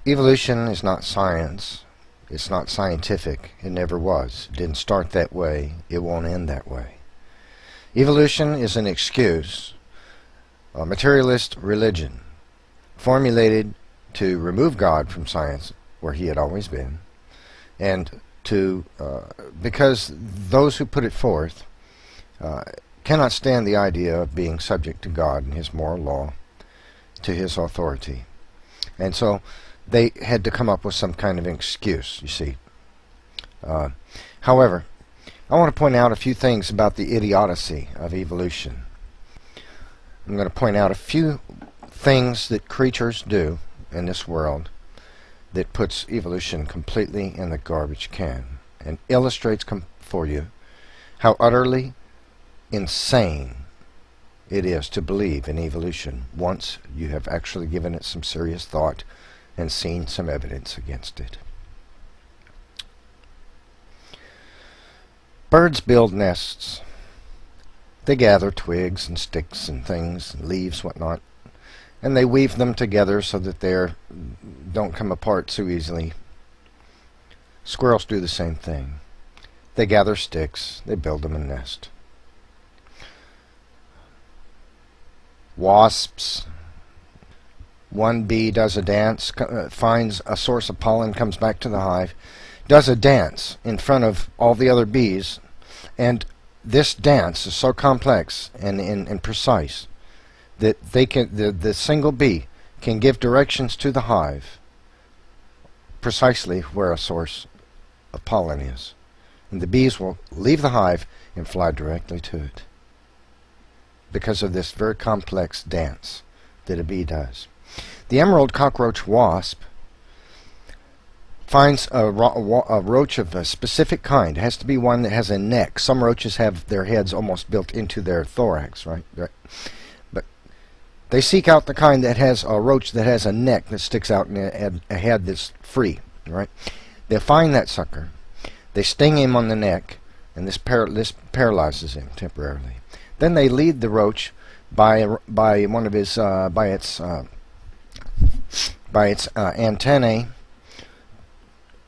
Evolution is not science. It's not scientific. It never was. It didn't start that way. It won't end that way. Evolution is an excuse, a materialist religion, formulated to remove God from science, where he had always been, and to because those who put it forth cannot stand the idea of being subject to God and his moral law, to his authority. And so they had to come up with some kind of excuse, you see. However, I want to point out a few things about the idiocy of evolution. I'm going to point out a few things that creatures do in this world that puts evolution completely in the garbage can and illustrates for you how utterly insane it is to believe in evolution once you have actually given it some serious thought and seen some evidence against it. Birds build nests. They gather twigs and sticks and things, and leaves, whatnot, and they weave them together so that they don't come apart so easily. Squirrels do the same thing. They gather sticks, they build them a nest. Wasps. One bee does a dance, finds a source of pollen, comes back to the hive, does a dance in front of all the other bees, and this dance is so complex and precise that the single bee can give directions to the hive precisely where a source of pollen is. And the bees will leave the hive and fly directly to it because of this very complex dance that a bee does. The emerald cockroach wasp finds a roach of a specific kind. It has to be one that has a neck. Some roaches have their heads almost built into their thorax, right? But they seek out the kind that has a roach that has a neck that sticks out and a head that's free, right? They find that sucker. They sting him on the neck, and this paralyzes him temporarily. Then they lead the roach by one of his by its antennae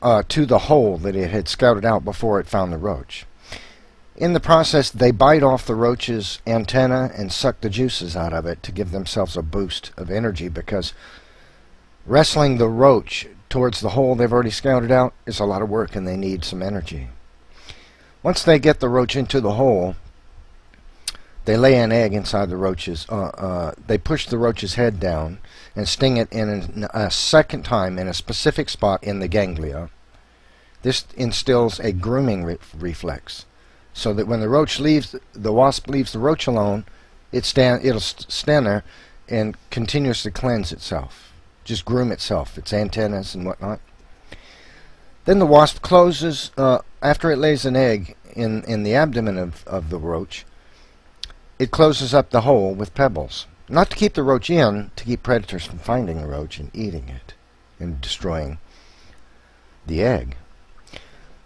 to the hole that it had scouted out before it found the roach. In the process, they bite off the roach's antenna and suck the juices out of it to give themselves a boost of energy, because wrestling the roach towards the hole they've already scouted out is a lot of work, and they need some energy. Once they get the roach into the hole, they lay an egg inside the roach's. They push the roach's head down and sting it in a second time in a specific spot in the ganglia. This instills a grooming reflex, so that when the roach leaves, the wasp leaves the roach alone, it'll stand there and continuously cleanse itself, just groom itself, its antennas and whatnot. Then the wasp closes, after it lays an egg in the abdomen of the roach, it closes up the hole with pebbles. Not to keep the roach in, to keep predators from finding the roach and eating it and destroying the egg.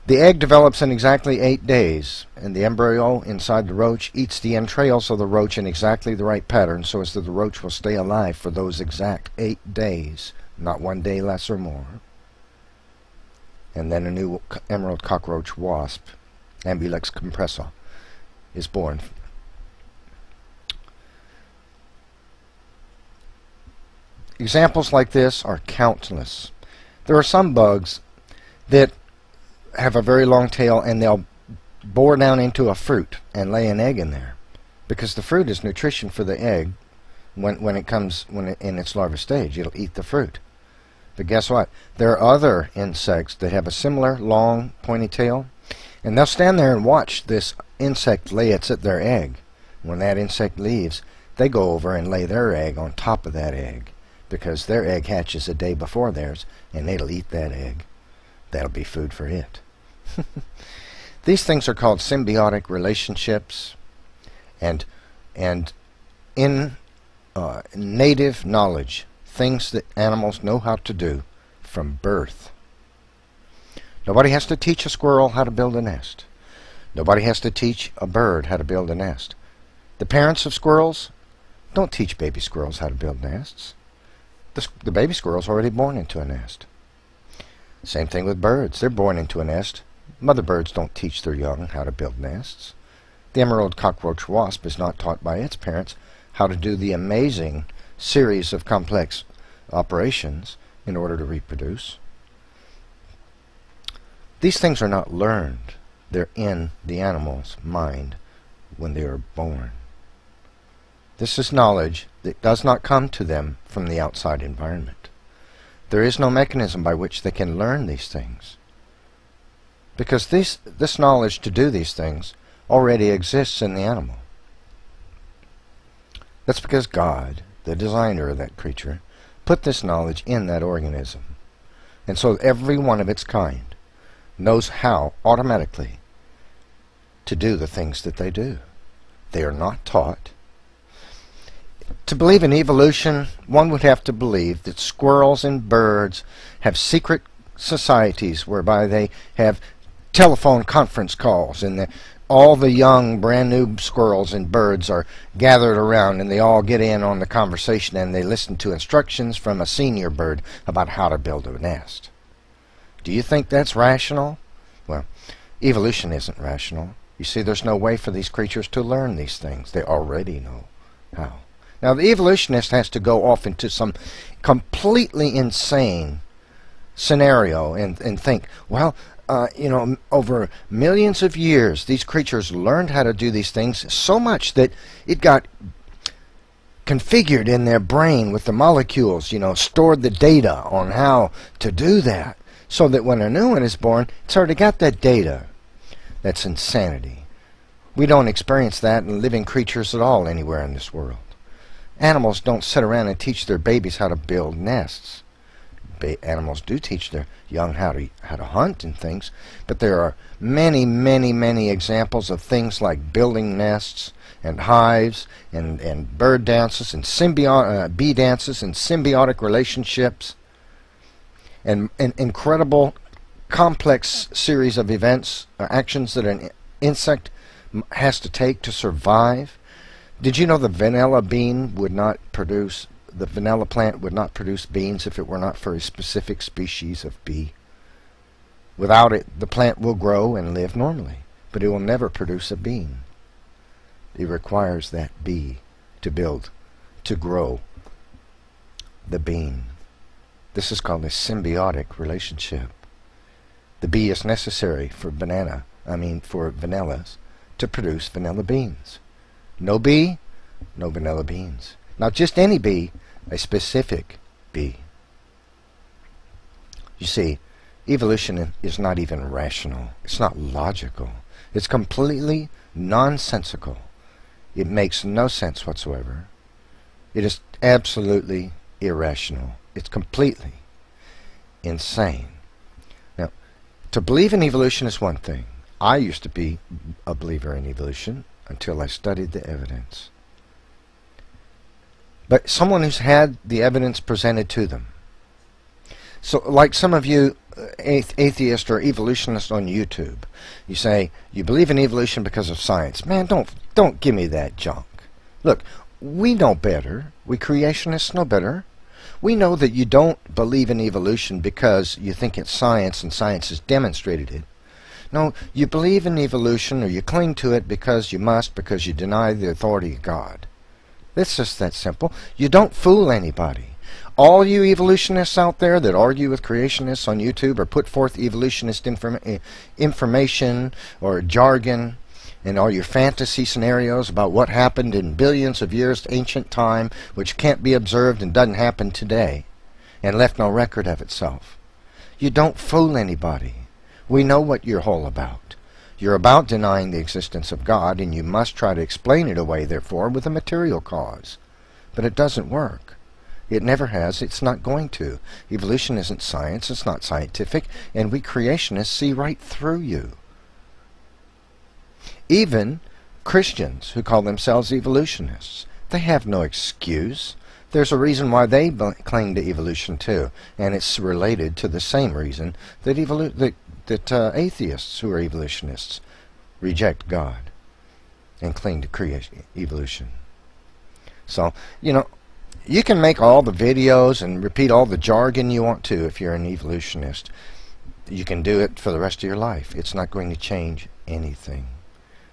The egg develops in exactly 8 days, and the embryo inside the roach eats the entrails of the roach in exactly the right pattern, so as that the roach will stay alive for those exact 8 days, not 1 day less or more. And then a new emerald cockroach wasp, Ambulex compressor, is born. Examples like this are countless. There are some bugs that have a very long tail, and they'll bore down into a fruit and lay an egg in there, because the fruit is nutrition for the egg. When in its larva stage, it'll eat the fruit. But guess what? There are other insects that have a similar long pointy tail, and they'll stand there and watch this insect lay their egg. When that insect leaves, they go over and lay their egg on top of that egg, because their egg hatches a day before theirs, and it'll eat that egg. That'll be food for it. These things are called symbiotic relationships, and in native knowledge, things that animals know how to do from birth. Nobody has to teach a squirrel how to build a nest. Nobody has to teach a bird how to build a nest. The parents of squirrels don't teach baby squirrels how to build nests. The baby squirrel's already born into a nest. Same thing with birds. They're born into a nest. Mother birds don't teach their young how to build nests. The emerald cockroach wasp is not taught by its parents how to do the amazing series of complex operations in order to reproduce. These things are not learned. They're in the animal's mind when they are born. This is knowledge that does not come to them from the outside environment. There is no mechanism by which they can learn these things, because this knowledge to do these things already exists in the animal. That's because God, the designer of that creature, put this knowledge in that organism. And so every one of its kind knows how, automatically, to do the things that they do. They are not taught. To believe in evolution, one would have to believe that squirrels and birds have secret societies whereby they have telephone conference calls, and all the young, brand new squirrels and birds are gathered around, and they all get in on the conversation, and they listen to instructions from a senior bird about how to build a nest. Do you think that's rational? Well, evolution isn't rational. You see, there's no way for these creatures to learn these things. They already know how. Now, the evolutionist has to go off into some completely insane scenario and think, well, you know, over millions of years, these creatures learned how to do these things so much that it got configured in their brain with the molecules, you know, stored the data on how to do that, so that when a new one is born, it's already got that data. That's insanity. We don't experience that in living creatures at all anywhere in this world. Animals don't sit around and teach their babies how to build nests. Animals do teach their young how to hunt and things, but there are many, many, many examples of things like building nests and hives and bird dances and bee dances and symbiotic relationships and an incredible complex series of events, actions that an insect has to take to survive. Did you know the vanilla bean would not produce, the vanilla plant would not produce beans if it were not for a specific species of bee? Without it, the plant will grow and live normally, but it will never produce a bean. It requires that bee to grow the bean. This is called a symbiotic relationship. The bee is necessary for vanillas to produce vanilla beans. No bee, no vanilla beans. Not just any bee, a specific bee. You see, evolution is not even rational. It's not logical. It's completely nonsensical. It makes no sense whatsoever. It is absolutely irrational. It's completely insane. Now, to believe in evolution is one thing. I used to be a believer in evolution until I studied the evidence. But someone who's had the evidence presented to them. So like some of you atheists or evolutionists on YouTube, you say you believe in evolution because of science. Man, don't give me that junk. Look, we know better. We creationists know better. We know that you don't believe in evolution because you think it's science and science has demonstrated it. No, you believe in evolution, or you cling to it because you must, because you deny the authority of God. It's just that simple. You don't fool anybody. All you evolutionists out there that argue with creationists on YouTube or put forth evolutionist information or jargon and all your fantasy scenarios about what happened in billions of years ancient time, which can't be observed and doesn't happen today, and left no record of itself. You don't fool anybody. We know what you're all about. You're about denying the existence of God, and you must try to explain it away, therefore, with a material cause. But it doesn't work. It never has. It's not going to. Evolution isn't science. It's not scientific. And we creationists see right through you. Even Christians who call themselves evolutionists, they have no excuse. There's a reason why they cling to evolution too, and it's related to the same reason that atheists who are evolutionists reject God and cling to evolution. So, you know, You can make all the videos and repeat all the jargon you want to if you're an evolutionist. You can do it for the rest of your life. It's not going to change anything,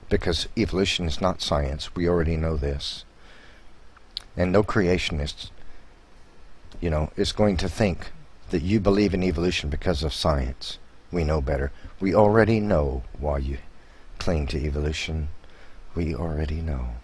because evolution is not science. We already know this. And no creationist, is going to think that you believe in evolution because of science. We know better. We already know why you cling to evolution. We already know.